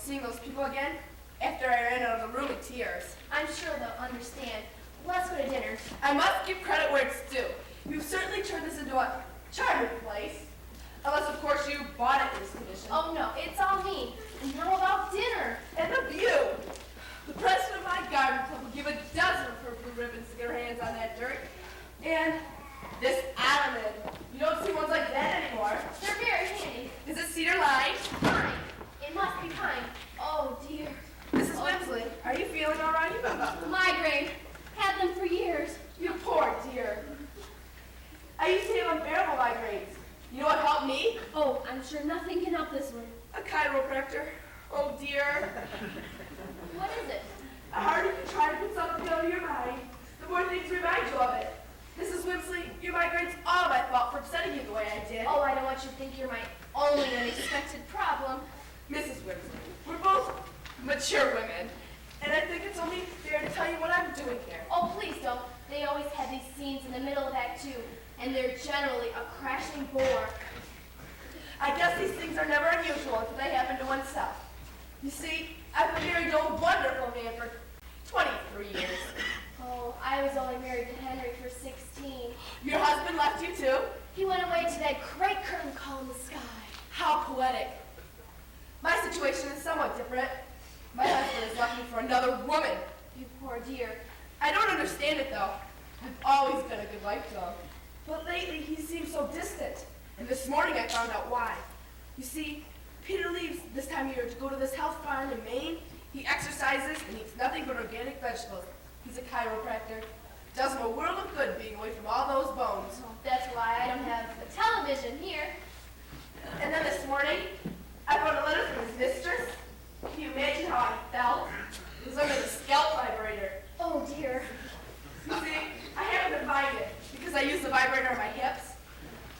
seeing those people again after I ran out of the room in tears. I'm sure they'll understand. Let's go to dinner. I must give credit where it's due. You've certainly turned this into a charming place. Unless, of course, you bought it in this condition. Oh, no, it's all me. And how about dinner? And the view. The president of my garden club would give a dozen for blue ribbons to get her hands on that dirt. And this ottoman. You don't see ones like that anymore. They're very handy. Is it cedar lined? Pine. It must be pine. Oh, dear. Mrs. Winsley, are you feeling all right? Migraine. Had them for years. You poor dear. I used to have unbearable migraines. You know what helped me? Oh, I'm sure nothing can help this one. A chiropractor. Oh dear. What is it? The harder you try to put something out of your mind, the more things remind you of it. Mrs. Winsley, your migraine's all my fault for upsetting you the way I did. Oh, I don't want you to think you're my only unexpected problem. Mrs. Winsley, we're both mature women, and I think it's only fair to tell you what I'm doing here. Oh, please don't. They always have these scenes in the middle of Act 2, and they're generally a crashing bore. I guess these things are never unusual until they happen to oneself. You see, I've been married to a wonderful man for 23 years. Oh, I was only married to Henry for 16. Your husband left you too? He went away to that great curtain call in the sky. How poetic. My situation is somewhat different. My husband has left me for another woman. You poor dear. I don't understand it though. I've always been a good wife to him. But lately he seems so distant. And this morning I found out why. You see, Peter leaves this time of year to go to this health farm in Maine. He exercises and eats nothing but organic vegetables. He's a chiropractor. Does him a world of good being away from all those bones. Oh, that's why I don't have a television here. And then this morning, I wrote a letter from his mistress. Can you imagine how I felt? It was under the scalp vibrator. Oh, dear. You see, I haven't been buying it because I use the vibrator on my hips.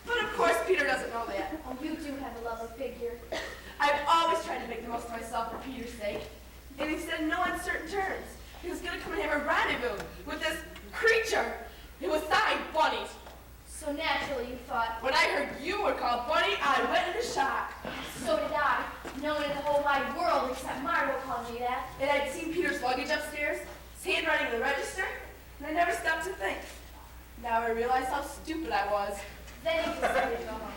But of course, Peter doesn't know that. Oh, you do have a lovely figure. I've always tried to make the most of myself for Peter's sake. And he said in no uncertain terms. He was going to come and have a rendezvous with this creature. It was signed Bunny. So naturally you thought, When I heard you were called Bunny, I went into shock. so did I. No one in the whole wide world except Mario called me that. And I'd seen Peter's luggage upstairs, his handwriting in the register, and I never stopped to think. Now I realize how stupid I was. Then you decided to go home.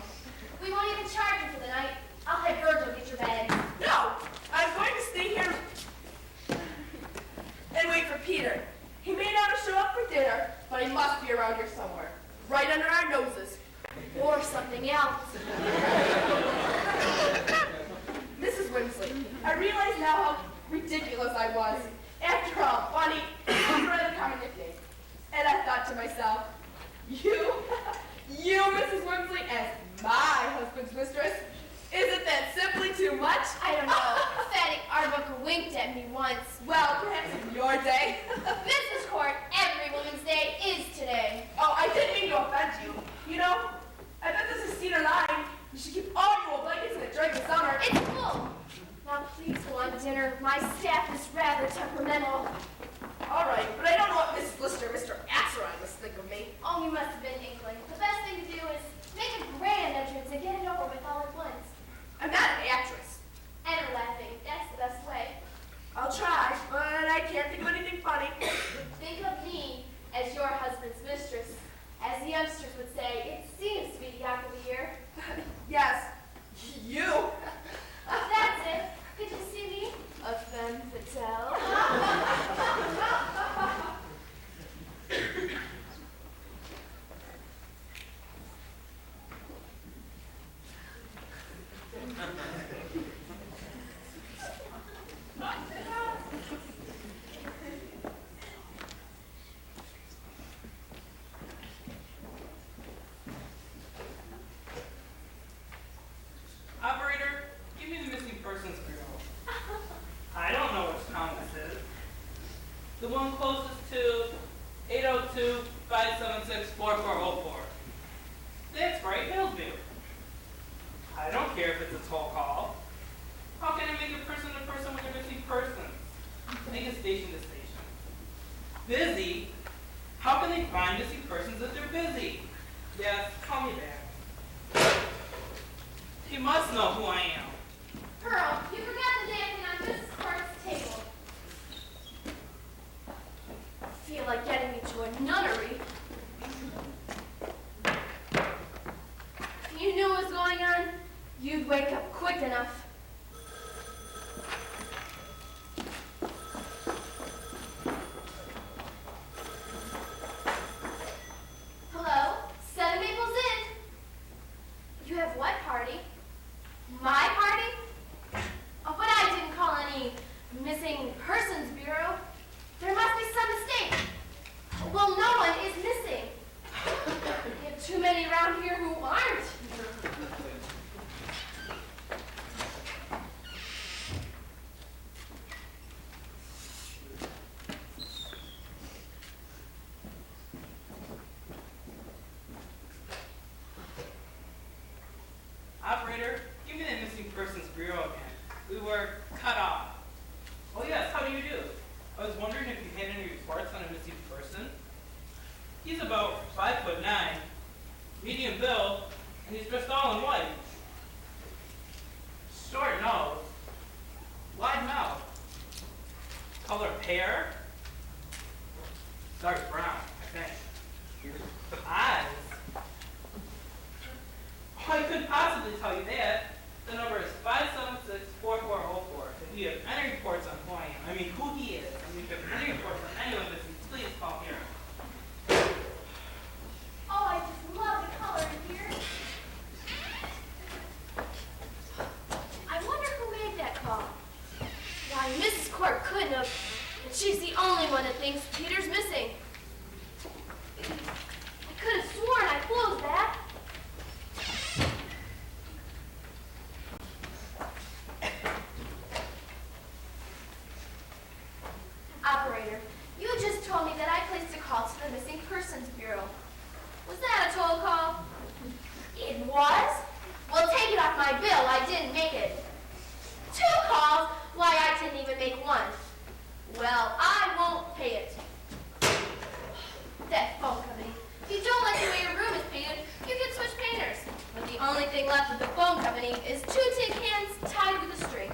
We won't even charge you for the night. I'll have Virgil get your bag. No, I'm going to stay here and wait for Peter. He may not have shown up for dinner, but he must be around here somewhere, right under our noses. Or something else. Mrs. Winsley, I realize now how ridiculous I was. After all, Bunny is a rather common nickname. And I thought to myself, you, Mrs. Winsley, as my husband's mistress, isn't that simply too much? I don't know. Fatty Arbuckle winked at me once. Well, perhaps in your day. Mrs. Court, every woman's day is today. Oh, I didn't mean to offend you. You know, I bet this is cedar line. You should keep all your old blankets in it during the summer. It's full. Now please go on to dinner. My staff is rather temperamental. All right, but I don't know what Mrs. Lister or Mr. Axelrod must think of me. Oh, you must have been inkling. The best thing to do is make a grand entrance and get it over with all at once. I'm not an actress. And laughing. That's the best way. I'll try, but I can't think of anything funny. Think of me as your husband's mistress. As the youngsters would say, it seems to be the yak of the year. Yes, you. That's it. Could you see me? A femme fatale. Operator, give me the missing persons bureau. I don't know which town this is. The one closest to 802-576-4404. That's right, Hillsview. I don't care if it's a toll call. How can I make a person a person when they're missing persons? Make a station to station. Busy? How can they find missing persons if they're busy? Yes, call me back. He must know who I am. Pearl, you forgot the dancing on you'd wake up quick enough. Hello? Seven Maples Inn. You have what party? My party? Oh, but I didn't call any missing persons bureau. There must be some mistake. Well, no one is missing. We have too many around here who aren't. Operator, give me the missing persons bureau again. We were cut off. Oh yes, how do you do? I was wondering if you had any reports on a missing person. He's about 5'9", medium build, and he's dressed all in white. Short nose, wide mouth, color pear, dark brown, I think. Eyes. Oh, I couldn't possibly tell you that. The number is 576-4404. If you have any reports on who I am, I mean who he is, I mean if you have any reports on anyone missing, please call here. Oh, I just love the color in here. I wonder who made that call. Why, Mrs. Court couldn't have. And she's the only one that thinks Peter's missing. I could have sworn I closed that. Operator, you just told me that I placed a call to the Missing Persons Bureau. Was that a toll call? It was? Well, take it off my bill. I didn't make it. 2 calls? Why, I didn't even make 1. Well, I won't pay it. That phone company. If you don't like the way your room is painted, you can switch painters. But the only thing left of the phone company is 2 tin cans tied with a string.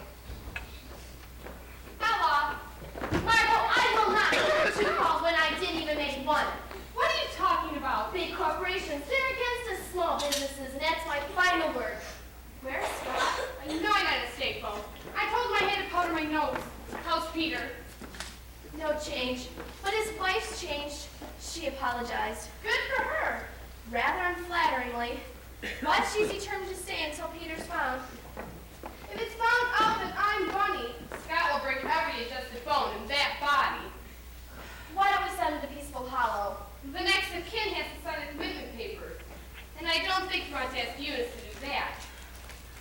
Outlaw. Margot, I will not make 2 calls when I didn't even make 1. What are you talking about? Big corporations, they're against us small businesses, and that's my final word. Where's Scott? You know I got a state phone. I told him I had to powder my nose. How's Peter? No change. But his wife's changed. She apologized. Good for her. Rather unflatteringly. But she's determined to stay until Peter's found. If it's found out that I'm Bunny, Scott will break every adjusted bone in that body. Why don't we send him to Peaceful Hollow? The next of kin has to sign the commitment papers. And I don't think he wants to ask Eunice to do that.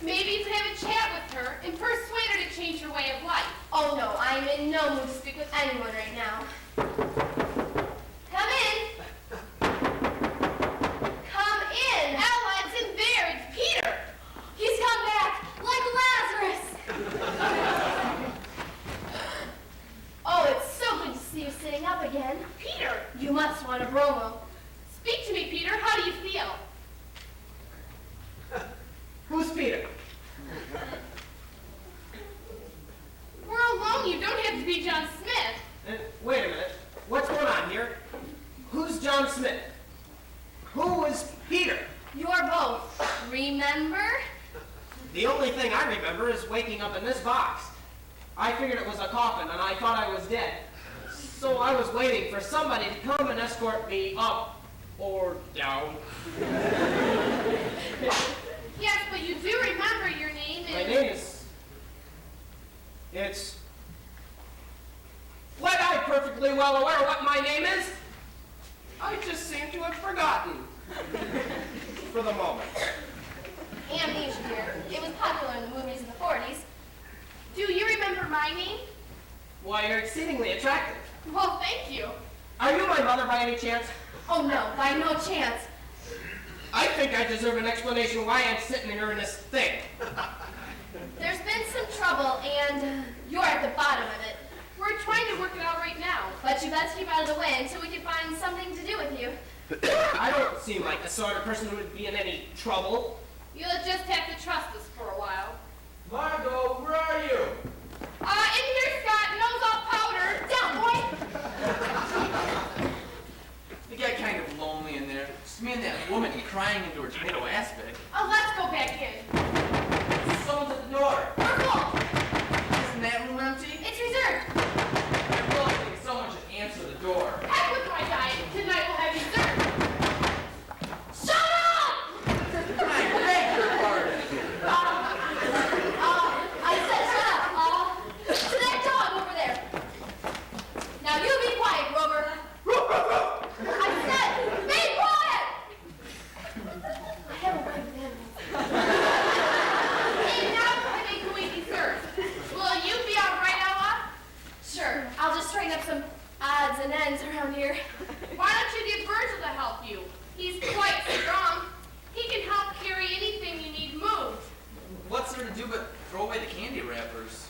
Maybe you could have a chat with her and persuade her to change her way of life. Oh no, I'm in no mood to speak with anyone right now. Come in. Come in. Ella, it's in there. It's Peter. He's come back like Lazarus. Oh, it's so good to see you sitting up again. Peter. You must want a bromo. Speak to me, Peter. How do you feel? Who's Peter? We're alone. You don't have to be John Smith. Wait a minute. What's going on here? Who's John Smith? Who is Peter? You're both. Remember? The only thing I remember is waking up in this box. I figured it was a coffin and I thought I was dead. So I was waiting for somebody to come and escort me up or down. Yes, but you do remember your name My is... name is... It's... What I'm perfectly well aware what my name is. I just seem to have forgotten. For the moment. Amnesia here. It was popular in the movies in the 40s. Do you remember my name? Why, you're exceedingly attractive. Well, thank you. Are you my mother by any chance? Oh no, by no chance. I think I deserve an explanation why I'm sitting here in this thing. There's been some trouble, and you're at the bottom of it. We're trying to work it out right now. But you best keep out of the way until we can find something to do with you. I don't seem like the sort of person who would be in any trouble. You'll just have to trust us for a while. Margot, where are you? In here, Scott. Nose all powder. Down, boy! It got kind of lonely in there. Just me and that woman crying into her tomato aspic. Let's go back in. to do but throw away the candy wrappers.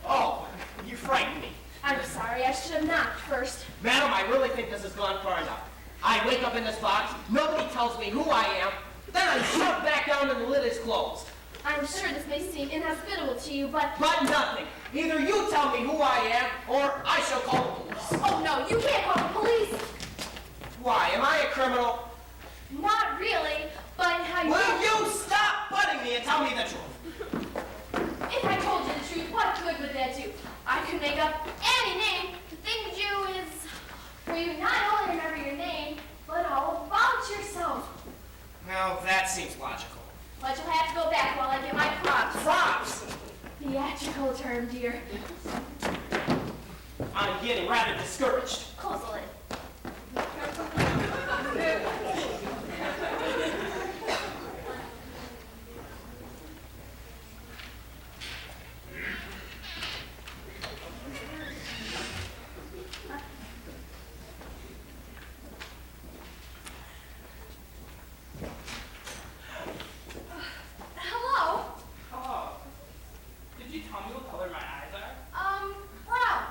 Oh, you frightened me. I'm sorry, I should have knocked first. Madam, I really think this has gone far enough. I wake up in this box, nobody tells me who I am, then I'm shoved back down and the lid is closed. I'm sure this may seem inhospitable to you, but... But nothing. Either you tell me who I am, or I shall call the police. Oh no, you can't call the police! Why, am I a criminal? Not really, but how you... Will you stop butting me and tell me the truth? If I told you the truth, what good would that do? I could make up any name. The thing to do is for you not only remember your name, but all about yourself. Well, that seems logical. But you'll have to go back while I get my props. Props? Theatrical term, dear. I'm getting rather discouraged. Close the lid. Hello? Hello. Did you tell me what color my eyes are? Brown.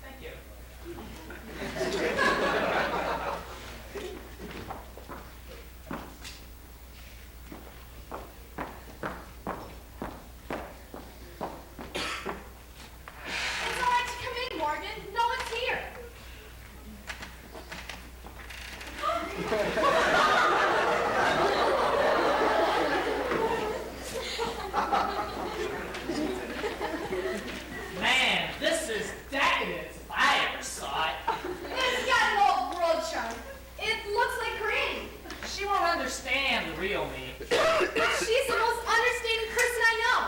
Thank you. It's all right to come in, Morgan. No one's here. Man, this is decadent if I ever saw it. It's got an old world charm. It looks like green. She won't understand the real me. She's the most understanding person I know.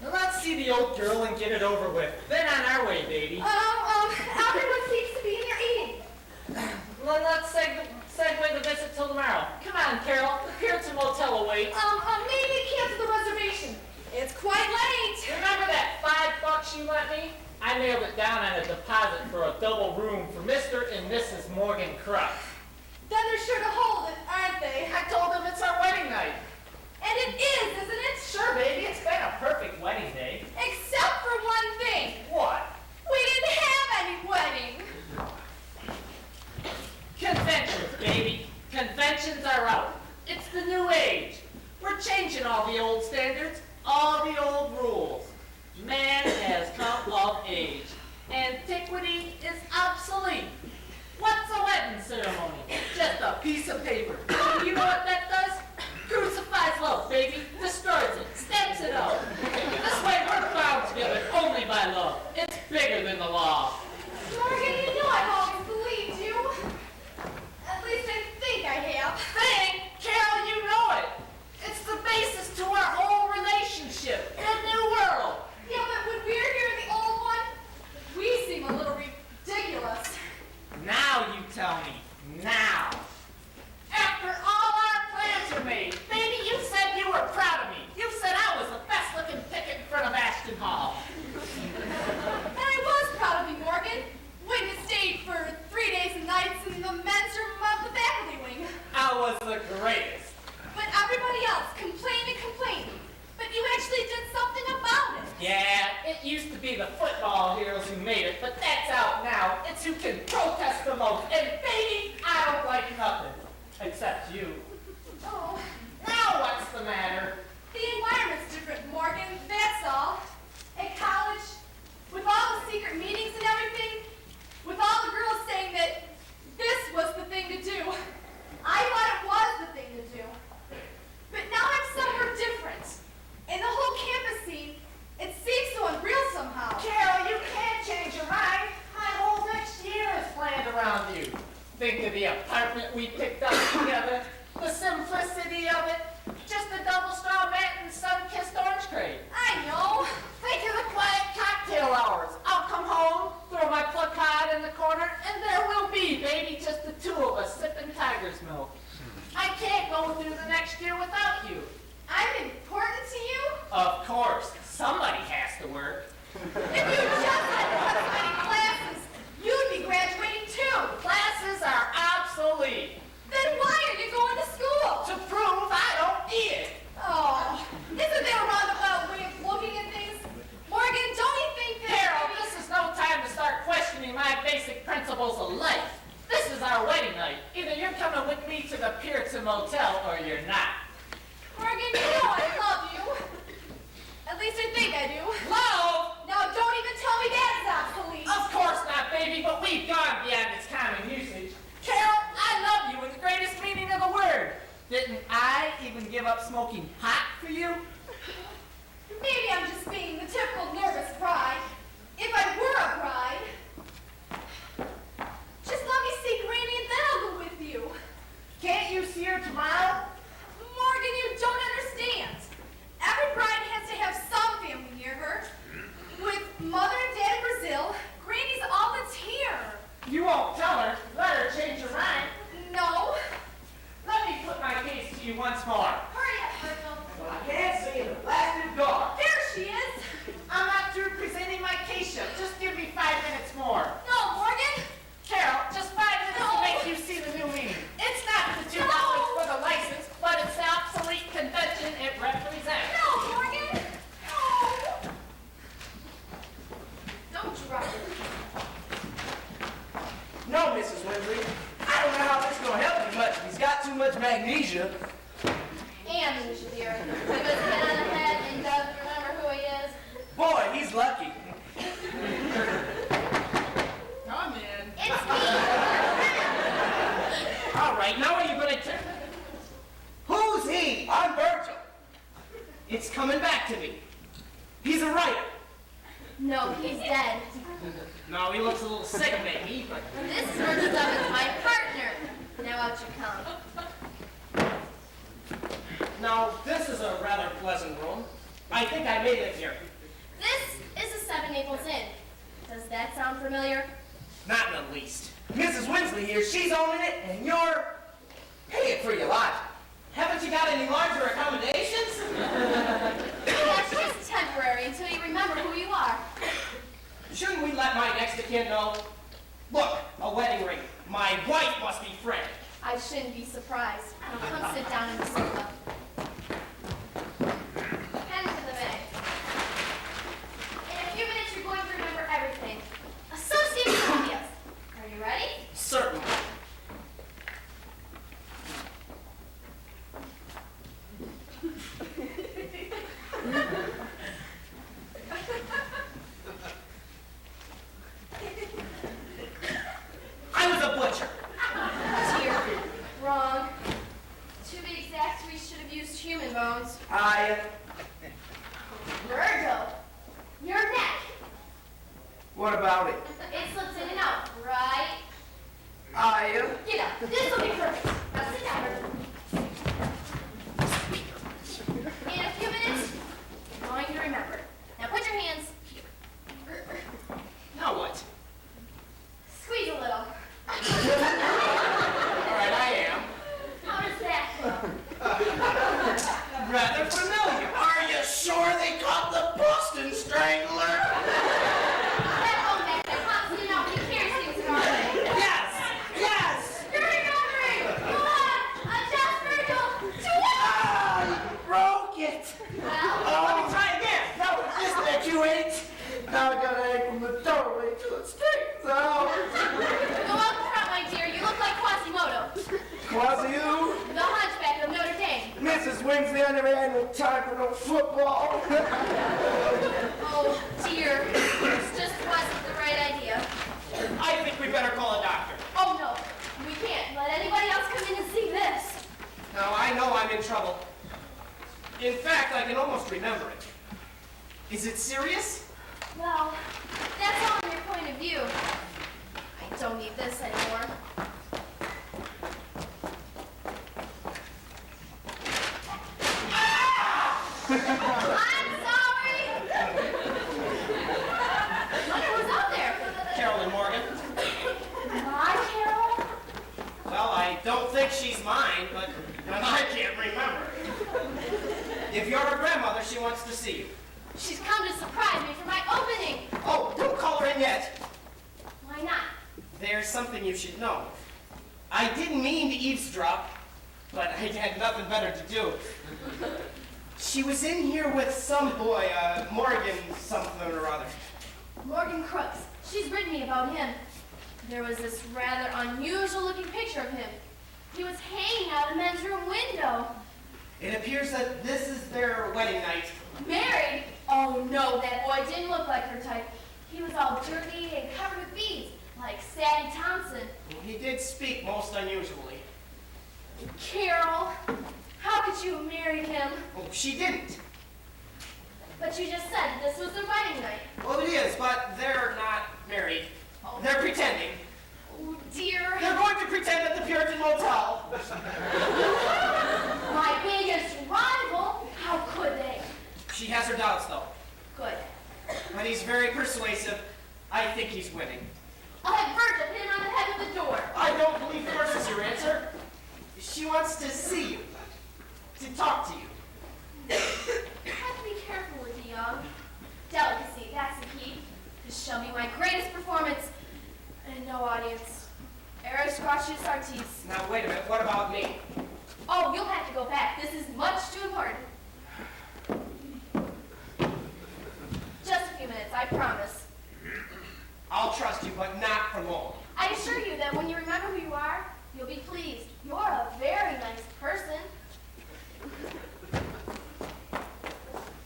Now let's see the old girl and get it over with. Then on our way, baby. Everyone seems to be in there eating. Let's segue the visit till tomorrow. Come on, Carol. The Puritan Motel awaits. Maybe cancel the reservation. It's quite late. Remember that $5 you lent me? I nailed it down on a deposit for a double room for Mr. and Mrs. Morgan Crux. Then they're sure to hold it, aren't they? I told them it's our wedding night. And it is, isn't it? Sure, baby. It's been a perfect wedding day. Except for one thing. What? We didn't have any wedding. Conventions, baby. Conventions are out. It's the new age. We're changing all the old standards, all the old rules. Man has come of age. Antiquity is obsolete. What's a wedding ceremony? Just a piece of paper. You know what that does? Crucifies love, baby. Destroys it. Stamps it out. This way we're bound together only by love. It's bigger than the law. Morgan, you know I've always believed you. At least I think I have. Thing, Carol, you know it. It's the basis to our whole relationship in a new world. Yeah, but when we're here in the old one, we seem a little ridiculous. Now you tell me. Now. After all our plans are made, baby, you said you were proud of me. You said I was the best looking ticket in front of Ashton Hall. And I was proud of you, Morgan. When you stayed for 3 days and nights in the men's room of the faculty wing. I was the greatest. But everybody else complained and complained. But you actually did something about it. Yeah, it used to be the football heroes who made it, but that's out now. It's who can protest the most. And baby, I don't like nothing. Except you. Oh, Now what's the matter? the environment's different, Morgan. That's all. At college, with all the secret meetings and everything, with all the girls saying that this was the thing to do, I thought it was the thing to do. But now I'm somewhere different. And the whole campus scene, it seems so unreal somehow. Carol, you can't change your mind. My whole next year is planned around you. Think of the apartment we picked up together, the simplicity of it, just a double straw mat and sun-kissed orange crate. I know. Think of the quiet cocktail hours. I'll come home, throw my placard in the corner, and there will be, baby, just the two of us sipping tiger's milk. I can't go through the next year without you. I'm important to you? Of course, somebody has to work. If you just had as many classes, you'd be graduating too. Classes are rules of life. This is our wedding night. Either you're coming with me to the Puritan Motel or you're not. Morgan, you know I love you. At least I think I do. Love? Now don't even tell me that is obsolete. Of course not, baby, but we've gone beyond its common usage. Carol, I love you in the greatest meaning of the word. Didn't I even give up smoking pot for you? Maybe I'm just being the typical nervous bride. If I were a bride, just let me see Granny and then I'll go with you. Can't you see her tomorrow? Morgan, you don't understand. Every bride has to have some family near her. With Mother and Dad in Brazil, Granny's all that's here. You won't tell her. Let her change her mind. No. Let me put my case to you once more. Hurry up, Virgil. Well, I can't see the blasted door. There she is. I'm not through presenting my case yet. Just give me 5 minutes more. No, Morgan. Carol, just 5 minutes No. to make you see the new meaning. It's not the $2 No. for the license, but it's the obsolete convention it represents. No, Morgan. No. Don't you, Robert. No, Mrs. Winfrey. I don't know how this is going to help you much. He's got too much magnesia. Amnesia, dear. He was hit on the head and doesn't remember who he is. Boy, he's lucky. Come in. It's me. All right, now are you going to... Who's he? I'm Virgil. It's coming back to me. He's a writer. No, he's dead. No, he looks a little sick, maybe, but... This is Virgil Dubbins, my partner. Now out you come. Now, this is a rather pleasant room. I think I may live here. This is the 7 Naples Inn. Does that sound familiar? Not in the least. Mrs. Winsley here, she's owning it, and you're paying for your lodging. Haven't you got any larger accommodations? That's just temporary until you remember who you are. Shouldn't we let my next of kin know? Look, a wedding ring. My wife must be Fred. I shouldn't be surprised. Now come sit down in the sofa. Pen to the bag. In a few minutes, you're going to remember everything. Associated ideas. Are you ready? Certainly. I was a butcher. Dear. Wrong. To be exact, we should have used human bones. Virgil, your neck. What about it? It slips in and out, right? Get up. This will be perfect. Now sit down, Virgil. In a few minutes, you're going to remember. Now put your hands here. Now what? Squeeze a little. All right, I am. How does that feel? Rather familiar. Are you sure they caught the Boston Strangler? That bone back there pops in and out when he carries things far away. Yes! Yes! You're recovering! Go on! Adjust, Virgil! To it! Ah, you broke it! Well, Let me try again! No, this neck you ain't! Now I gotta hang from the doorway till it straightens out. go out front, my dear. You look like Quasimodo, Quasi-you? the hunchback of Notre Dame. Mrs. Winsley, I never had no time for no football. Oh, dear. This just wasn't the right idea. I think we better call a doctor. Oh, no. We can't let anybody else come in and see this. Now, I know I'm in trouble. In fact, I can almost remember it. Is it serious? Well, that's all in your point of view. I don't need this anymore. I'm sorry! Wonder who's out there? Carolyn Morgan. My Carol? Well, I don't think she's mine, but I can't remember. If you're her grandmother, she wants to see you. She's come to surprise me for my opening. Oh, don't call her in yet. Why not? There's something you should know. I didn't mean to eavesdrop, but I had nothing better to do. She was in here with some boy, Morgan something or other. Morgan Crooks. She's written me about him. There was this rather unusual looking picture of him. He was hanging out a men's room window. It appears that this is their wedding night. Married? Oh no, that boy didn't look like her type. He was all dirty and covered with beads, like Sadie Thompson. He did speak most unusually. Carol, how could you have married him? Oh, she didn't. But you just said this was their wedding night. Well, it is, but they're not married. Oh. They're pretending. Oh dear. They're going to pretend at the Puritan Motel. My biggest rival? How could they? She has her doubts, though. Good. But he's very persuasive. I think he's winning. I'll have Virgil hit him on the head with the door. I don't believe yours is your answer. She wants to see you. To talk to you. I have to be careful with the young. Delicacy, that's the key. This shall be my greatest performance. And no audience. Aristocratus artis. Now, wait a minute. What about me? Oh, you'll have to go back. This is much too important. Just a few minutes, I promise. I'll trust you, but not for long. I assure you that when you remember who you are, you'll be pleased. You're a very nice person.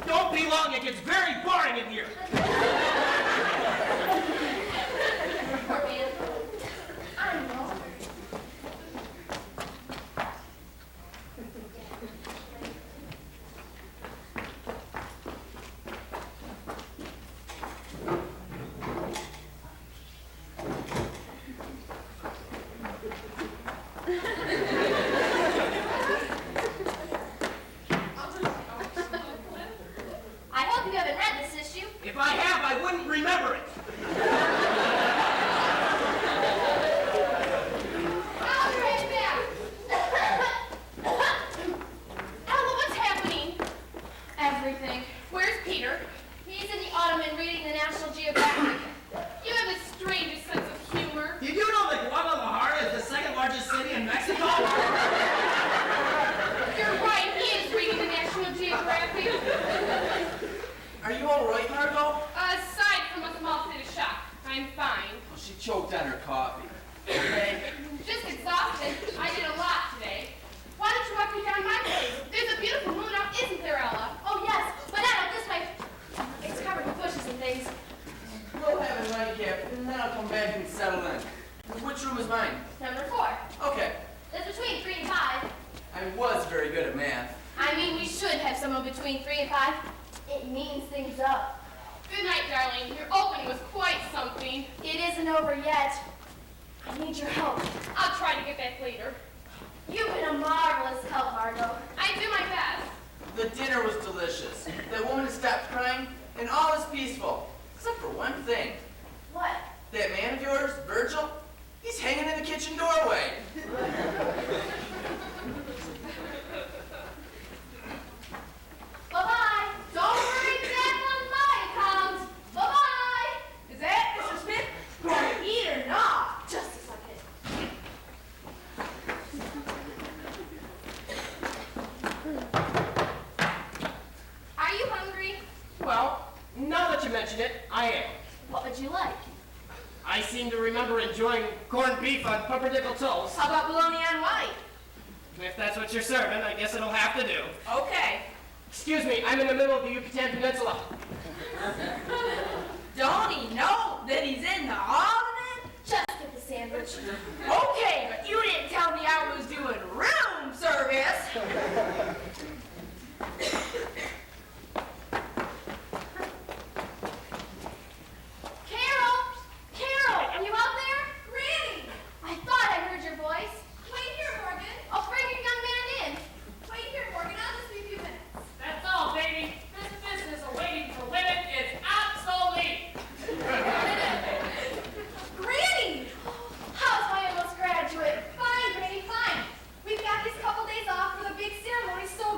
Don't be long. It gets very boring in here. Poor man. I know. I hope you haven't read this issue. If I have, I wouldn't remember it. I'll be right back. Ella, what's happening? Everything. Where's Peter? He's in the Ottoman reading the National Geographic. You have the strangest sense of humor. Did you know that Guadalajara is the second largest city in Mexico? You're right, he is reading the National Geographic. Are you all right, Margot? Aside from a small fit of shock, I'm fine. Oh, she choked on her coffee. Just exhausted. I did a lot today. Why don't you walk me down my place? There's a beautiful moon out, isn't there, Ella? Oh, yes, but not out this way. It's covered with bushes and things. We'll have a nightcap, and then I'll come back and settle in. Which room is mine? Number 4. Okay. It's between 3 and 5. I was very good at math. I mean, we should have someone between 3 and 5. It means things up. Good night, darling. Your opening was quite something. It isn't over yet. I need your help. I'll try to get back later. You've been a marvelous help, Margot. I do my best. The dinner was delicious. That woman stopped crying, and all is peaceful. Except for one thing. What? That man of yours, Virgil, he's hanging in the kitchen doorway. Bye-bye. Don't worry, that's on my account. Bye-bye. Is that Mr. Smith going to eat or not? Just a second. Are you hungry? Well, now that you mention it, I am. What would you like? I seem to remember enjoying corned beef on pumpernickel toast. How about bologna on white? If that's what you're serving, I guess it'll have to do. Okay. Excuse me, I'm in the middle of the Yucatan Peninsula. Don't he know that he's in the Ottoman? Just get the sandwich. Okay, but you didn't tell me I was doing room service. Carol! Carol, are you out there? Granny! I thought I heard your voice. Wait here, Morgan. I'll bring your young man in. Wait here, Morgan. I'll just be a few minutes. That's all, baby. This business of waiting for women is obsolete. Granny! How's my almost graduate? Fine, Granny, fine. We've got these couple days off for the big ceremony, so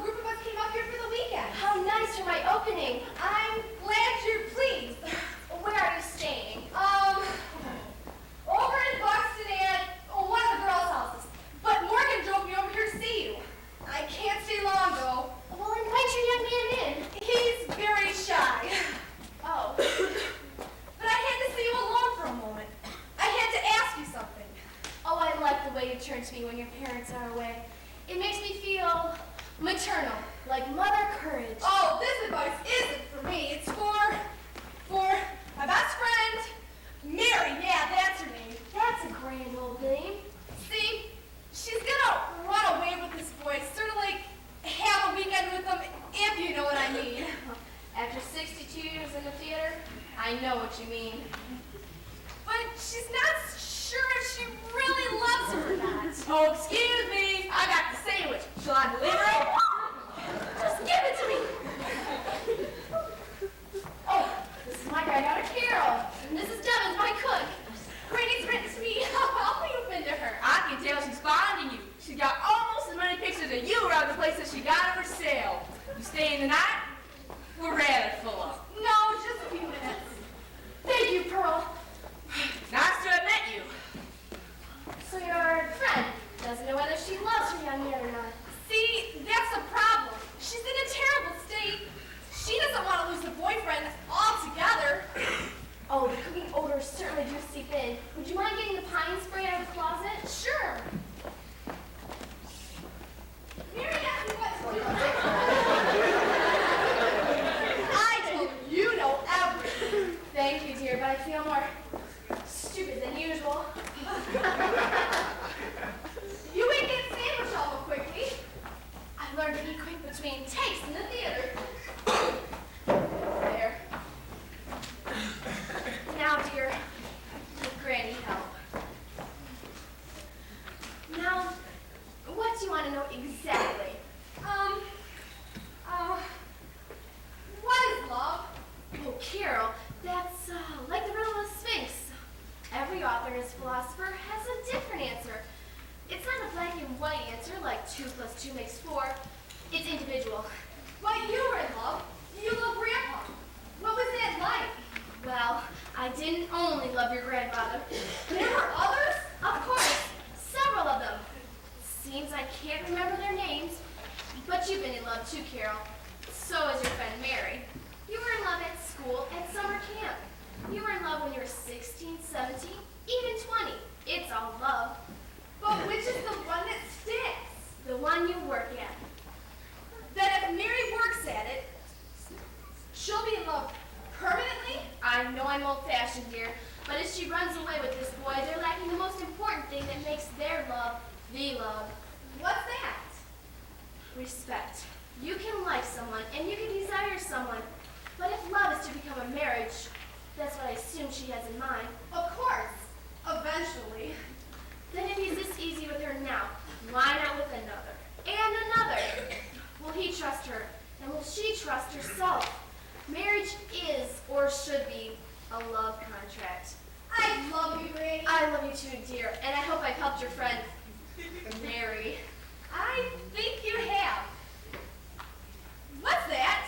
you turn to me when your parents are away. It makes me feel maternal, like Mother Courage. Oh, this advice isn't for me. It's for my best friend, Mary. Yeah, that's her name. That's a grand old name. See, she's gonna run away with this boy, sort of like have a weekend with him, if you know what I mean. After 62 years in the theater, I know what you mean. But she's not sure if she really loves him or not. Oh, excuse me. I got the sandwich. Shall I deliver it? Just give it to me. Oh, this is my granddaughter Carol. And this is Devin, my cook. Granny's written to me how well you've been to her. I can tell she's fond of you. She got almost as many pictures of you around the place as she got of for sale. You staying tonight? We're rather full up. No, just a few minutes. Thank you, Pearl. Nice to have met you. So your friend doesn't know whether she loves her young man or not. See, that's the problem. She's in a terrible state. She doesn't want to lose the boyfriend altogether. Oh, the cooking odors certainly do seep in. Would you mind getting the pine spray out of the closet? Sure. Mary asked me what to do. I told her you know everything. Thank you, dear, but I feel more stupid than usual. You ain't get sandwich all quickly. I've learned to be quick between takes in the theater. There. Now, dear, with Granny help. Now, what do you want to know exactly? What is love? Oh, Carol, that's like the riddle of the Sphinx. Every author and his philosopher has a different answer. It's not a black and white answer like 2 + 2 makes 4. It's individual. But you were in love. You love Grandpa. What was that like? Well, I didn't only love your grandfather. There were others? Of course, several of them. Seems I can't remember their names, but you've been in love too, Carol. So is your friend Mary. You were in love at school, at summer camp. You were in love when you were 16, 17, even 20. It's all love. But which is the one that sticks? The one you work at. Then if Mary works at it, she'll be in love permanently? I know I'm old-fashioned, dear, but if she runs away with this boy, they're lacking the most important thing that makes their love the love. What's that? Respect. You can like someone, and you can desire someone, but if love is to become a marriage, that's what I assume she has in mind, Of course. Eventually. then if he's this easy with her now, why not with another? And another? Will he trust her, and will she trust herself? Marriage is, or should be, a love contract. I love you, Granny. I love you too, dear, and I hope I've helped your friend, Mary. I think you have. What's that?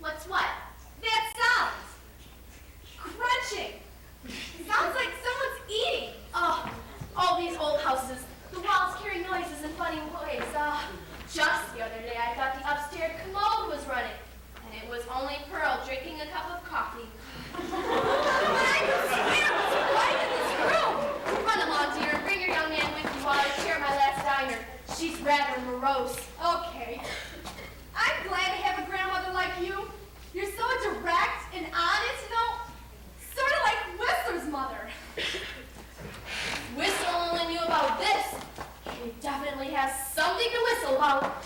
What's what? That sound. Crunching. Sounds like someone's eating. Oh, all these old houses. The walls carry noises in funny ways. Just the other day, I thought the upstairs commode was running, and it was only Pearl drinking a cup of coffee. I can swear it was right in this room. Run along, dear, and bring your young man with you while I share my last diner. She's rather morose. Okay. I'm glad to have a grandmother like you. You're so direct and honest, you know, sort of like Whistler's mother. Whistler only knew about this. He definitely has something to whistle about.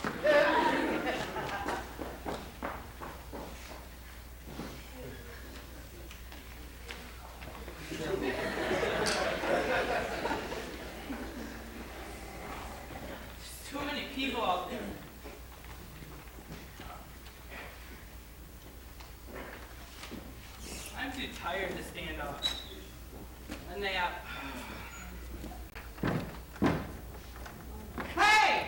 Too many people out there. I'm too tired to stand up. And they have... Hey!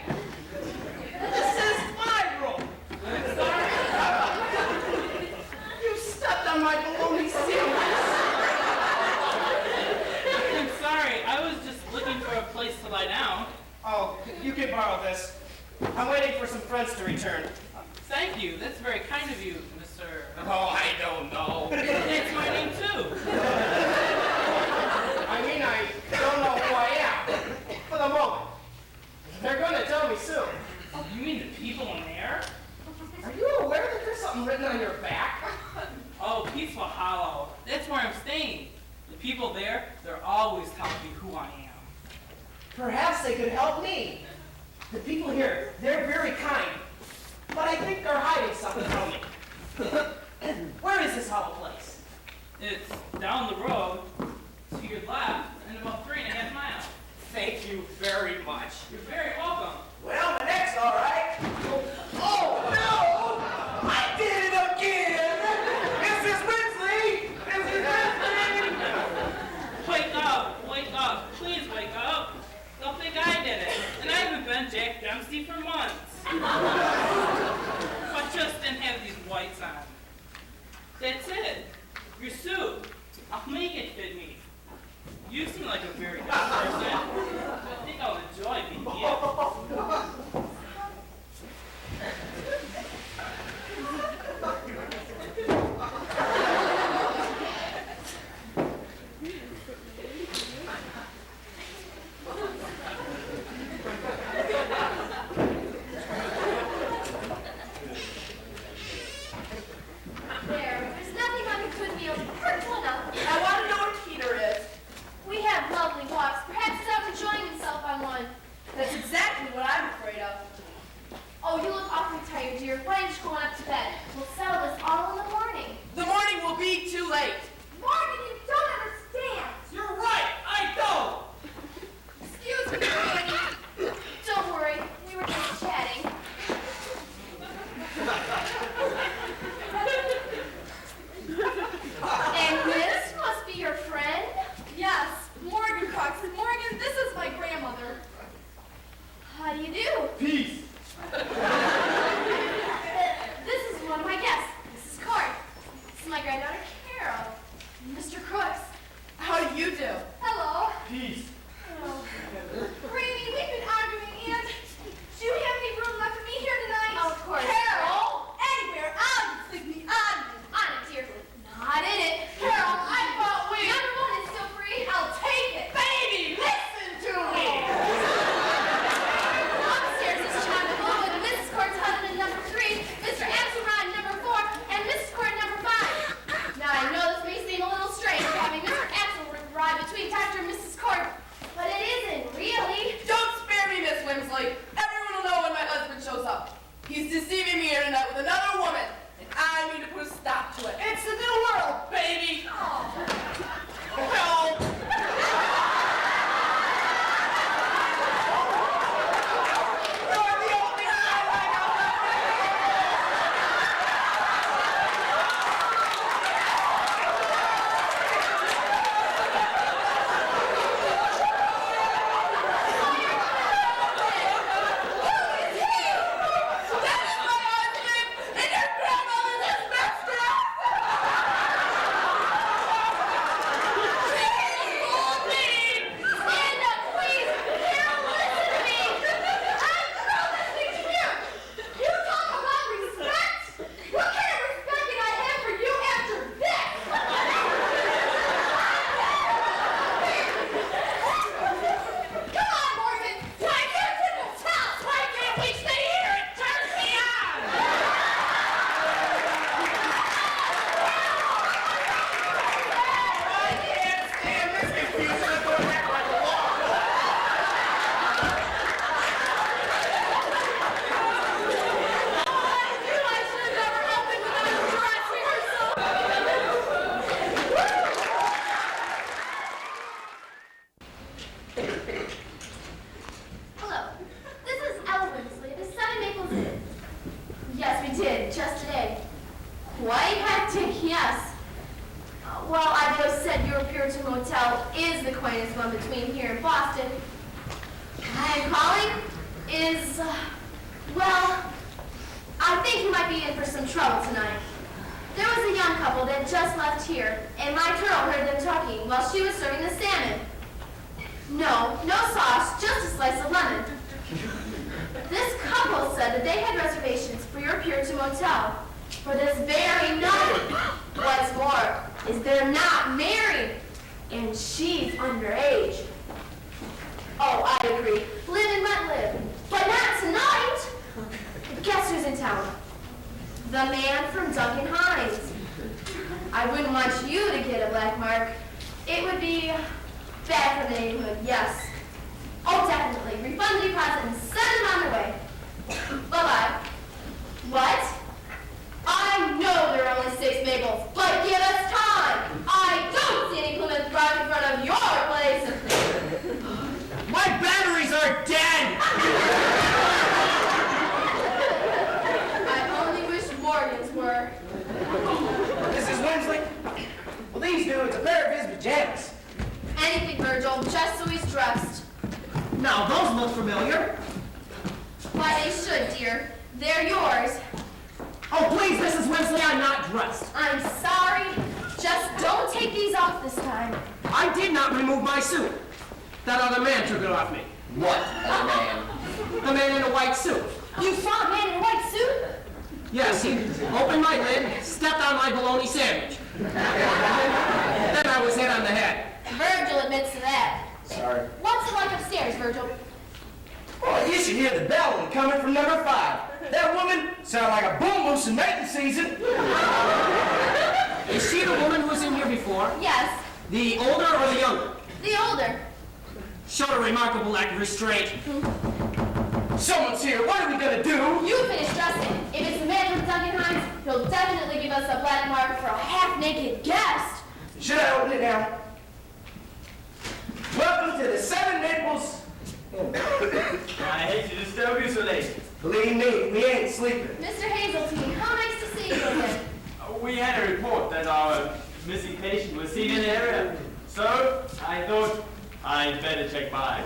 This is my room! I'm sorry. You stepped on my bologna sandwich! I'm sorry. I was just looking for a place to lie down. Oh, you can borrow this. I'm waiting for some friends to return. Thank you. That's very kind of you, Mr. Oh, I don't know. It's my name, too. I mean, I don't know who I am, but Perhaps they could help me. The people here, they're very kind, but I think they're hiding something from me. Where is this hollow place? It's down the road, to your left, in about 3.5 miles. Thank you very much. You're very welcome. Well, my neck's all right. Oh, no! I did it again! Mrs. Winsley! Mrs. Winsley! Wake up, please wake up. Don't think I did it, and I haven't been Jack Dempsey for months. I just didn't have these whites on. That's it. Your suit. I'll make it fit me. You seem like a very good person. I think I'll enjoy being you. There's nothing like a good meal to hurt one up. I want to know where Peter is. We have lovely walks. Perhaps he's out enjoying himself on one. That's exactly what I'm afraid of. Oh, you look awfully tired, dear. Why don't you go on up to bed? We'll settle this all in the morning. The morning will be too late. Morgan, you don't understand. You're right, I don't. Excuse me, Granny. Don't worry, we were just chatting. And this must be your friend? Yes, Morgan Cox. Morgan, this is my grandmother. How do you do? Peace. This is one of my guests, Mrs. Court. This is my granddaughter, Carol. Mr. Crooks. How do you do? Hello. Peace. Granny, we've been arguing, and do you have any room left for me here tonight? Of course. Carol, anywhere. I'll stick me on you. On it, dear. Not in it. Carol, I thought we... Number one is still free. I'll take it. Baby, listen to me. Upstairs is Chocolate with Mrs. Court's husband number 3, Mr. Axelrod number 4, and Mrs. Court number 5. Now I know this may seem a little strange having Mr. Axelrod between Dr. and Mrs. Court, but it isn't really. Don't spare me, Miss Winsley. Everyone will know when my husband shows up. He's deceiving me here tonight with another woman, and I need to put a stop to it. It's the new world, baby. Help! You're the only highlight of Stand up, please. Carol, listen to me. I'm through listening to you. You talk about respect? What kind of respect can I have for you after this? Come on, Morgan. I can't sit in this house. Why can't we stay here? It turns me on. I can't stand this confusion of going back like a wall. I should have never opened without a dress rehearsal. Hello. This is Ella Winsley. The 7 Maples Inn. Yes, we did, just today. Quite hectic, yes. Well, I've always said your Puritan Motel is the quaintest one between here and Boston. I am calling is, well, I think you might be in for some trouble tonight. There was a young couple that just left here, and my girl heard them talking while she was serving the salmon. No sauce, just a slice of lemon. This couple said that they had reservations for your Puritan Motel for this very night. What's more, is they're not married, and she's underage. Oh, I agree. Live and let live. But not tonight. Guess who's in town? The man from Duncan Hines. I wouldn't want you to get a black mark. It would be bad for the neighborhood, yes. Oh, Now, those look familiar. Why, they should, dear. They're yours. Oh, please, Mrs. Winsley, I'm not dressed. I'm sorry. Just don't take these off this time. I did not remove my suit. That other man took it off me. What other man? The man in a white suit. You saw a man in a white suit? Yes, he opened my lid, stepped on my bologna sandwich. Then I was hit on the head. Virgil admits to that. Sorry. What's it like upstairs, Virgil? Oh, you should hear the bellowing coming from number 5. That woman sounded like a boom moose in mating season. Is she the woman who was in here before? Yes, The older or the younger? the older. Showed a remarkable act of restraint. Someone's here. What are we gonna do? You finish dressing. If it's the man from Duncan Hines, he'll definitely give us a black mark for a half-naked guest. Should I open it now? Welcome to the Seven Naples. I hate to disturb you so late. Believe me, we ain't sleeping. Mr. Hazeltine, how nice to see you again. We had a report that our missing patient was seen in the area. So, I thought I'd better check by.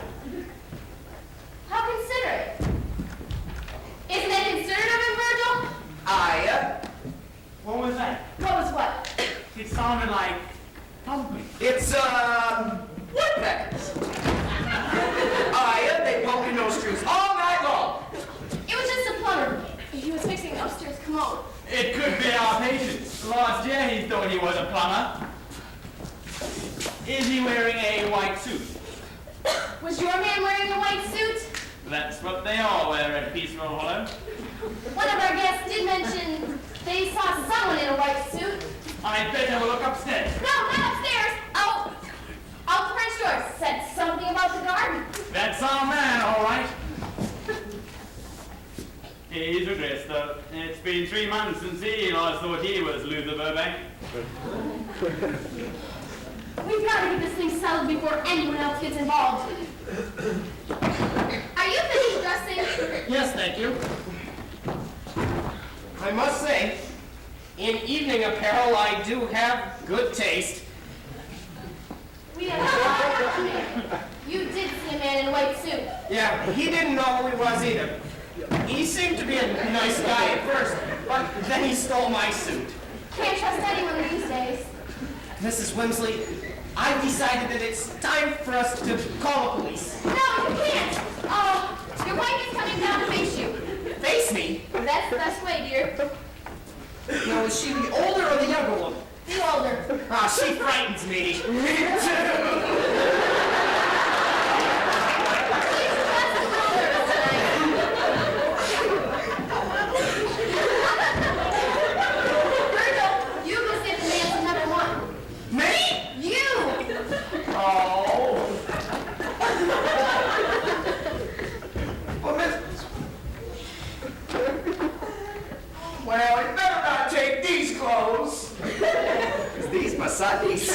How considerate. Isn't that considerate of him, Virgil? What was that? What was what? It sounded like thumping. It's, woodpeckers. They poke your nose strings all night long. It was just a plumber. He was fixing an upstairs commode. It could be our patient. Last year he thought he was a plumber. Is he wearing a white suit? Was your man wearing a white suit? That's what they all wear at Peaceful Hollow. One of our guests did mention they saw someone in a white suit. I'd better look upstairs. No, not upstairs. Out the French door. Said something about the garden. That's our man, all right. He's regressed, though. It's been 3 months since he last thought he was Luther Burbank. We've got to get this thing settled before anyone else gets involved. Are you finished dressing? Yes, thank you. I must say, in evening apparel, I do have good taste. We have a man. You did see a man in a white suit. Yeah, he didn't know who he was either. He seemed to be a nice guy at first, but then he stole my suit. Can't trust anyone these days. Mrs. Winsley, I've decided that it's time for us to call the police. No, you can't. Your wife is coming down to face you. Face me? That's the best way, dear. Now, is she the older or the younger woman? The older. Ah, she frightens me. She's just a little nervous tonight. Virgil, you go sit the man from number 1. Me? You! Oh. Well, you better not take these clothes. 'Cause these my sundies.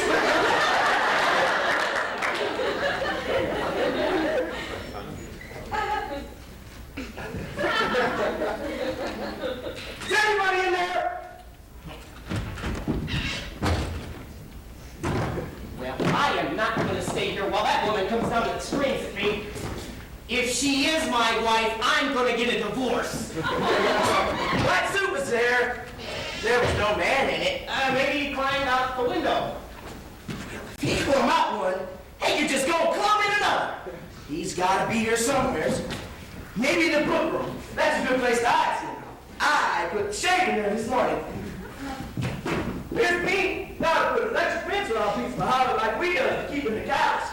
Is anybody in there? Well, I am not going to stay here while that woman comes down and screams at me. If she is my wife, I'm going to get a divorce. Black suit was there. There was no man in it. Maybe he climbed out the window. If he come out one, he could just go club in another. He's got to be here somewhere. Maybe the book room. That's a good place to hide. I put the shade in there this morning. Here's me. Now to put an electric fence around Peaceful Hollow like we does to keep in the cows.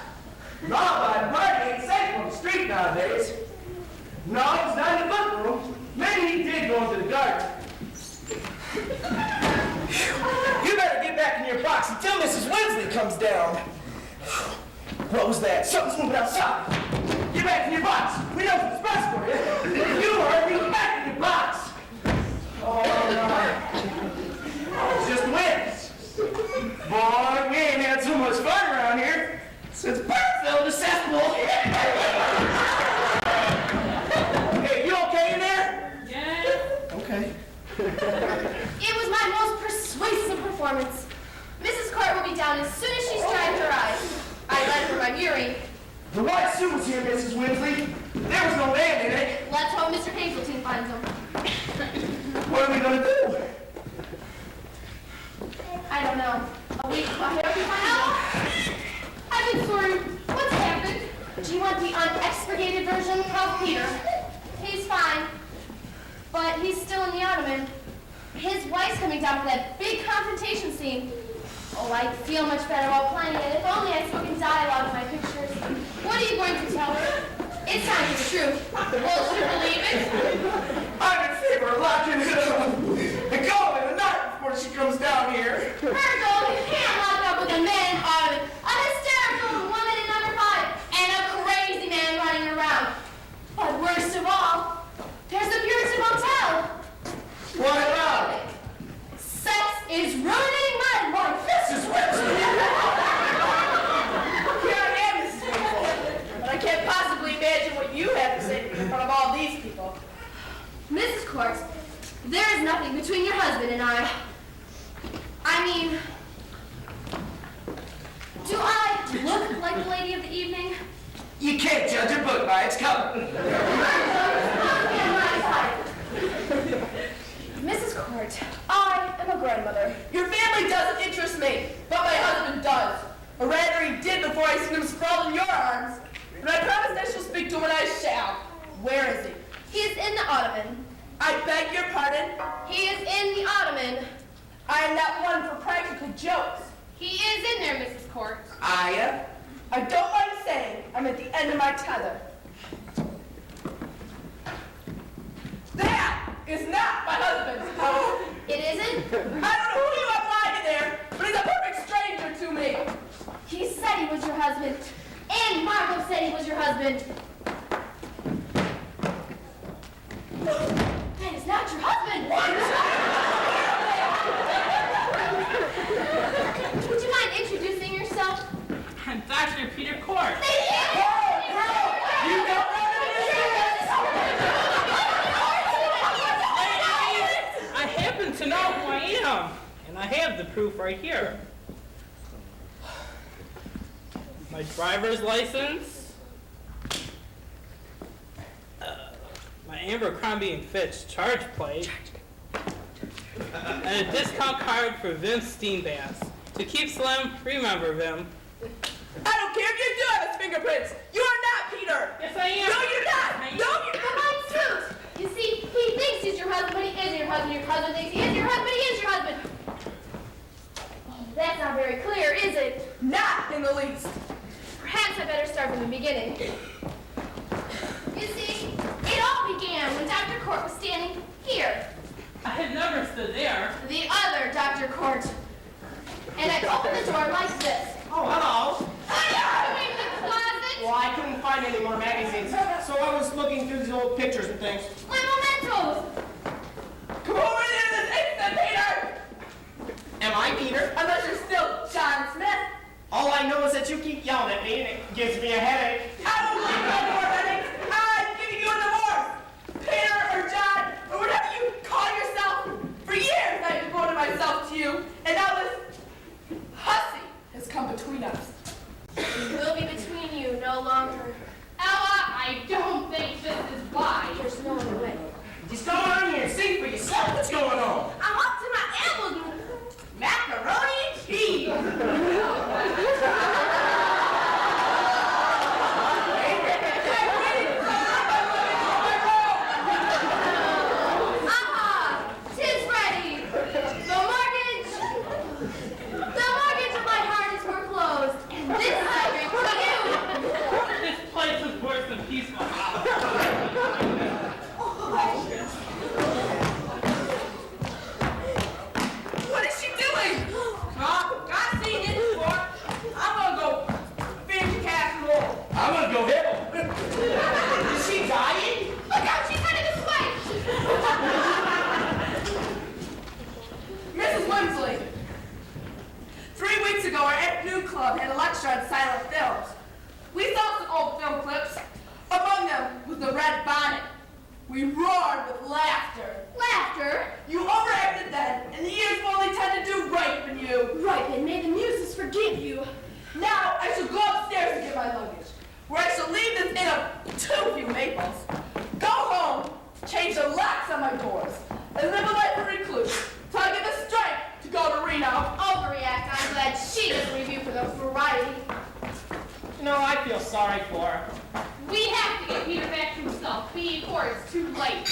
Law-abiding party ain't safe on the street nowadays. No, it's not in the book room. Maybe he did go into the garden. You better get back in your box until Mrs. Winsley comes down. What was that? Something's moving outside. Get back in your box. We know what's best for you. You heard me. Get back in your box. Oh, no. Oh, it's just wind. Boy, we ain't had so much fun around here since Bert fell in the cesspool. My suit was here, Mrs. Winsley. There was no man in it. Let's hope Mr. Hazelton finds him. What are we gonna do? I don't know. A week, I hope he finds him. I've been sorry. What's happened? Do you want the unexpurgated version? Of Peter? He's fine. But he's still in the ottoman. His wife's coming down for that big confrontation scene. Oh, I'd feel much better while playing it if only I'd spoken dialogue in my pictures. What are you going to tell her? It's not even true. Will she believe it? I'm in favor of locking her up and calling it a night before she comes down here. Virgil, you can't lock up with a man in ottoman, a hysterical woman in number 5, and a crazy man running around. But worst of all, there's the Puritan Motel. What about it? Sex is ruining my life. Mrs. Winsley! Here I am, Mrs. Winslow. But I can't possibly imagine what you have to say to me in front of all these people. Mrs. Court, there is nothing between your husband and I. I mean, do I look like the lady of the evening? You can't judge a book by its cover. Mrs. Court, I am a grandmother. Your family doesn't interest me, but my husband does. Or rather, he did before I seen him sprawled in your arms. But I promise I shall speak to him when I shall. Where is he? He is in the ottoman. I beg your pardon? He is in the ottoman. I am not one for practical jokes. He is in there, Mrs. Court. I don't mind saying I'm at the end of my tether. That is not my husband's house. It isn't? I don't know who you have lying there, but he's a perfect stranger to me. He said he was your husband. And Margot said he was your husband. That is not your husband. Would you mind introducing yourself? I'm Dr. Peter Court. I happen to know who I am, and I have the proof right here. My driver's license, my Abercrombie and Fitch charge plate, and a discount card for Vince Steenbass. To keep Slim, remember Vim. I don't care if you do have his fingerprints. You are not Peter. Yes, I am. No, you're not. No, you're But not. mine's truth. You see, he thinks he's your husband, but he isn't your husband. Your husband thinks he is your husband, he is your husband. Oh, that's not very clear, is it? Not in the least. Perhaps I better start from the beginning. You see, it all began when Dr. Court was standing here. I had never stood there. The other Dr. Court. And I opened the door like this. Oh, hello. Going to the closet. Well, I couldn't find any more magazines, so I was looking through these old pictures and things. My mementos. Come over here this instant, Peter. Am I Peter? Unless you're still John Smith. All I know is that you keep yelling at me and it gives me a headache. I don't give you any more headaches. I'm giving you a divorce. Peter or John or whatever you call yourself. For years I've devoted myself to you, and now this hussy has come between us. We'll be between you no longer. Ella, I don't think this is wise. There's no other way. Just come on here and see for yourself what's going on. I'm up to my elbows in macaroni and cheese. Aha! 'Tis ready. The mortgage of my heart is foreclosed, and this is I drink to you. This place is worse than peaceful house. What is she doing? Huh? I've seen this before. I'm gonna go finish casserole. I'm gonna go hit him. Is she dying? Look out, she's running this way. Mrs. Winsley, 3 weeks ago our afternoon club had a lecture on silent films. We saw some old film clips. Among sorry for her. We have to get Peter back to himself before it's too late.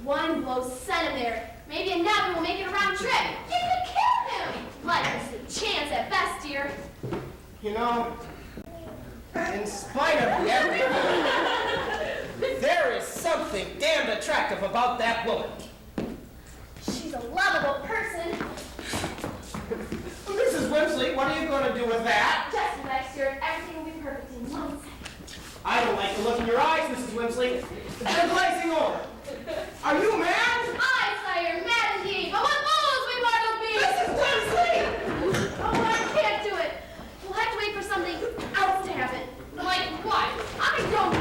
One blow sent him there. Maybe another will make it a round trip. You could kill him. Life is a chance at best, dear. You know, in spite of everything, there is something damned attractive about that woman. She's a lovable person. Mrs. Wimsley, what are you going to do with that? Just relax, dear. Everything will be perfect in 1 second. I don't like the look in your eyes, Mrs. Wimsley. They're glazing over. Are you mad? Aye, sire, mad indeed. But what fools we mortals be! Mrs. Wimsley! Oh, I can't do it. We'll have to wait for something else to happen. Like what? I don't.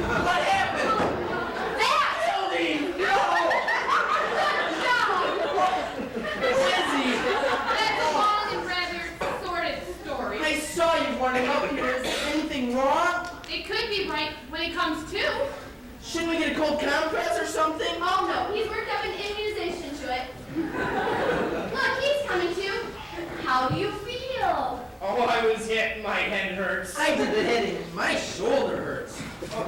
What happened? That! Hildy! No! That's a long and rather sordid story. I saw you running up here. Is there anything wrong? It could be right when it comes to. Shouldn't we get a cold compress or something? Oh no, he's worked up an immunization to it. Look, he's coming to. How do you feel? Oh, I was hit. My head hurts. I did the hitting. My shoulder hurts. Oh,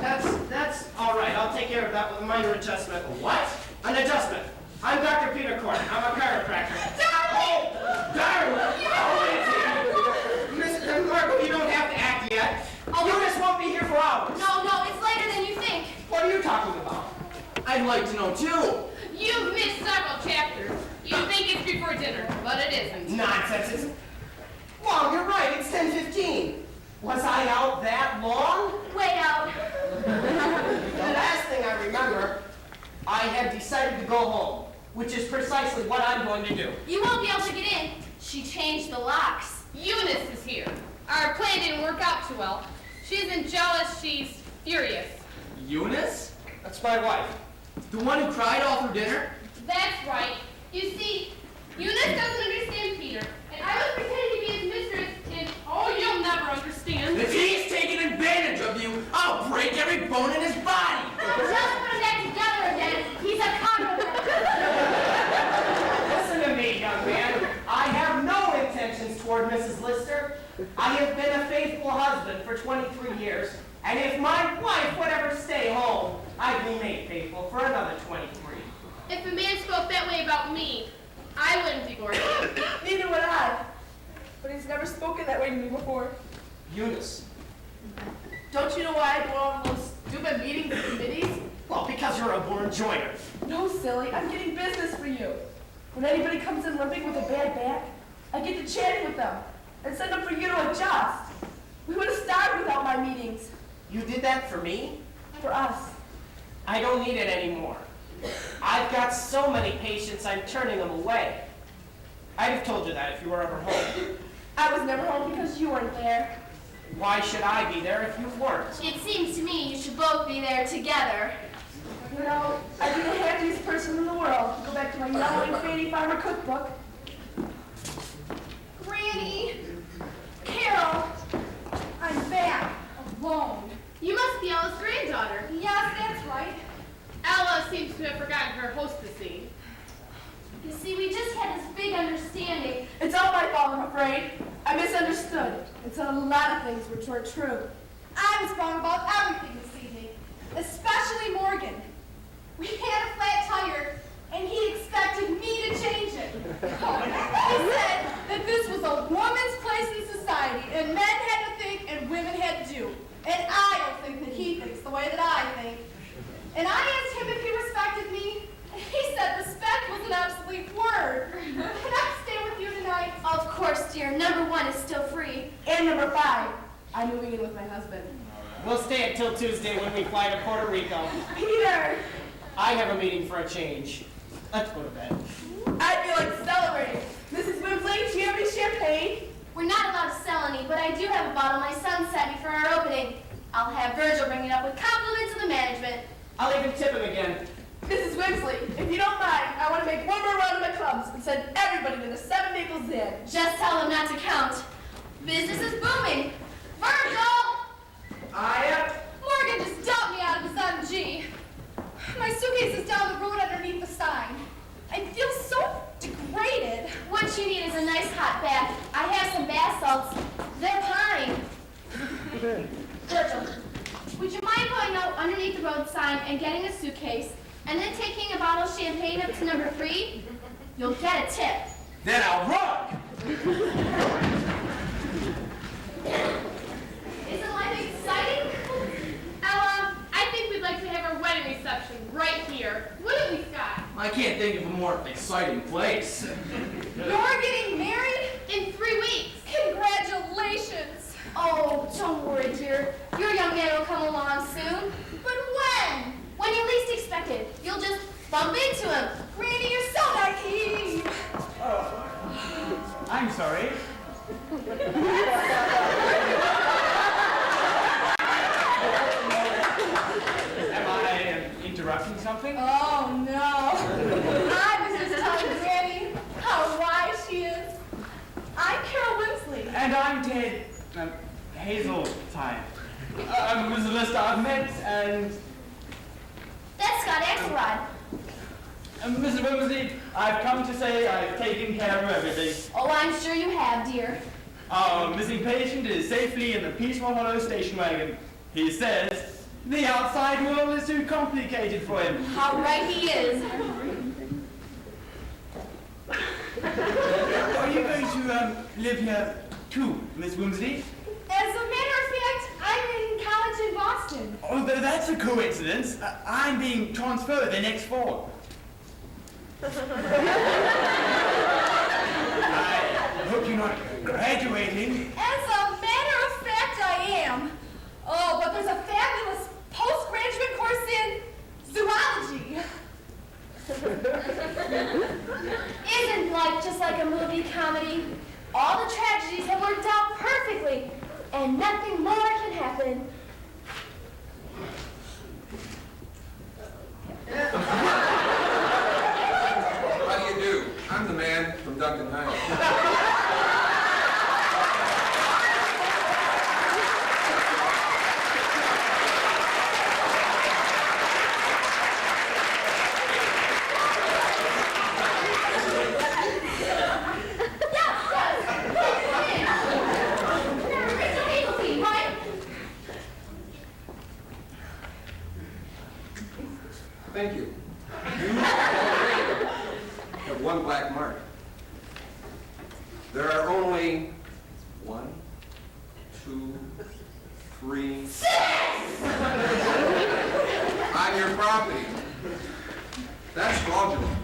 that's all right. I'll take care of that with a minor adjustment. What? An adjustment. I'm Dr. Peter Corn. I'm a chiropractor. Darling! Darling! Oh, is he? Miss Marco, you don't have to act yet. Oh, You just won't be here for hours. No, it's later than you think. What are you talking about? I'd like to know too. You've missed several chapters. You think it's before dinner, but it isn't. Nonsense. Well, you're right. It's 10:15. Was I out that long? Way out. The last thing I remember, I had decided to go home, which is precisely what I'm going to do. You won't be able to get in. She changed the locks. Eunice is here. Our plan didn't work out too well. She isn't jealous, she's furious. Eunice? That's my wife. The one who cried all through dinner? That's right. You see, Eunice doesn't understand Peter, and I was pretending to be his mistress, and oh, you'll never understand. If he's taking advantage of you, I'll break every bone in his body. Just put them back together again. He's a chiropractor. Listen to me, young man. I have no intentions toward Mrs. Lister. I have been a faithful husband for 23 years, and if my wife would ever stay home, I'd remain faithful for another 23. If a man spoke that way about me, I wouldn't divorce him. Neither would I. But he's never spoken that way to me before. Eunice. Don't you know why I go on those stupid meetings and committees? Well, because you're a born joiner. No, silly. I'm getting business for you. When anybody comes in limping with a bad back, I get to chatting with them and send them for you to adjust. We would have starved without my meetings. You did that for me? For us. I don't need it anymore. I've got so many patients, I'm turning them away. I'd have told you that if you were ever home. I was never home because you weren't there. Why should I be there if you weren't? It seems to me you should both be there together. You know, I'd be the happiest person in the world to go back to my yellow and fading farmer cookbook. Granny! Carol, I'm back, alone. You must be Ella's granddaughter. Yes, that's right. Ella seems to have forgotten her hostessing. You see, we just had this big understanding. It's all my fault, I'm afraid. I misunderstood and said a lot of things which weren't true. I was wrong about everything this evening, especially Morgan. We had a flat tire, and he expected me to change it. He said that this was a woman's place in society, and men had to think and women had to do. And I don't think that he thinks the way that I think. And I asked him if he respected me, and he said respect was an obsolete word. Can I stay with you tonight? Of course, dear. Number 1 is still free. And number 5, I'm moving in with my husband. We'll stay until Tuesday when we fly to Puerto Rico. Peter! I have a meeting for a change. Let's go to bed. I feel like celebrating. Mrs. Wimsley, do you have any champagne? We're not allowed to sell any, but I do have a bottle my son sent me for our opening. I'll have Virgil bring it up with compliments of the management. I'll even tip him again. Mrs. Wimsley, if you don't mind, I want to make one more round of the clubs and send everybody to the 7 Maples Inn. Just tell them not to count. Business is booming. Virgil! Morgan just dumped me out of his MG. My suitcase is down the road underneath the sign. I feel so degraded. What you need is a nice hot bath. I have some bath salts. They're pine. Virgil, would you mind going out underneath the road sign and getting a suitcase, and then taking a bottle of champagne up to number 3? You'll get a tip. Then I'll run. Isn't life exciting? Ella, I think we'd like to have our wedding reception right here. Wouldn't we, Scott? I can't think of a more exciting place. You're getting married? In 3 weeks. Congratulations. Oh, don't worry, dear. Your young man will come along soon. But when? When you least expect it, you'll just bump into him. Granny, you're so naive. I'm sorry. Am I interrupting something? Oh, no. I was just telling Granny how wise she is. I'm Carol Winsley. And I'm Ted Hazeltine. Ms. Lister, I've met, and That's Scott Axelrod. Mrs. Wimsey, I've come to say I've taken care of everything. Oh, I'm sure you have, dear. Our missing patient is safely in the Peaceful Hollow station wagon. He says the outside world is too complicated for him. How right he is. Are you going to live here too, Miss Wimsey? As a matter of fact, I'm in college in Boston. Oh, that's a coincidence. I'm being transferred the next fall. I hope you're not graduating. As a matter of fact, I am. Oh, but there's a fabulous postgraduate course in zoology. Isn't life just like a movie comedy? All the tragedies have worked out perfectly, and nothing more can happen. How do you do? I'm the man from Duncan Hines. Thank you. You have one black mark. There are only 1, 2, 3 on your property. That's fraudulent.